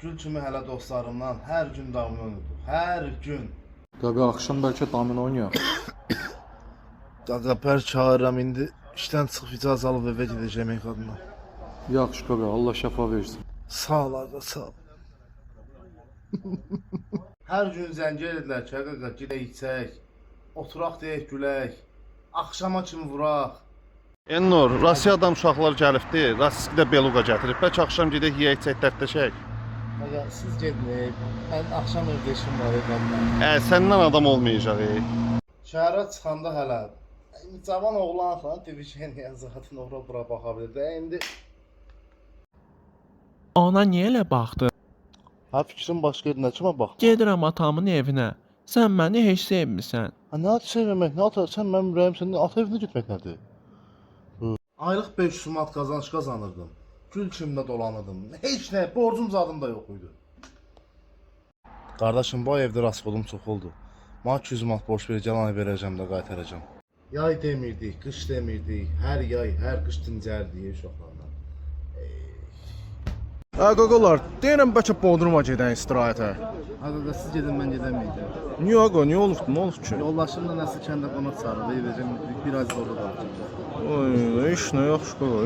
Gül kimi hələ dostlarımdan hər gün damını oynayırdıq. Hər gün. Qaqa, axşam bəlkə damin oynayaq. Qaqa, bər çağırıram indi. İşdən çıxıb icazə alıb evə gedəcəm qadına. Yaxşı qaqa, Allah şəfa versin. Sağ ol qaqa, sağ ol. Hər gün zəng edirlər ki, qaqa, gedək içək. Oturaq deyək, gülək. Axşama kimi vuraq. Ennur, Rusiyadan uşaqlar gəlibdi. Rasiskidə beluqa gətirib. Bəlkə axşam gedək yeyək, içək, dərdləşək. Qaqa, siz gedin. Mən axşam evdə işim var qadına. Səndən adam olmayacaq. Şəhərə çıxanda hələ cavan oğlan falan divişeniya zaten ora bura baxa bilir də. İndi Ona niyə elə baxdın? ha fikrim başqa yerdə kimə bax. Gedirəm atamın evinə. Sən məni heç sevmirsən. Ha nə at sevmək, nə at sən mənim ürəyim sənin ata evinə getmək nədir? Aylıq 500 manat qazanc qazanırdım. Gül kimdə dolanırdım. Heç nə, borcum zadım da yox idi. Qardaşım, bu evdə rasxodum çox oldu. Mənə 200 manat borc ver, yalan verəcəm də qaytaracağam. Yay demirdik, qış demirdik. Hər yay, hər qış dincəldik uşaqlarla. Qaqalar, deyirəm bəlkə Bodruma gedək istirahətə. Qaqa, siz gedin, mən gedəməyəcəm. Niyə qaqa, niyə olub ki? Yoldaşımla nəsə kəndə qonaq çağırdı, edəcəm, bir az orada qalacaq. Oy, iş nə yaxşı qaqa.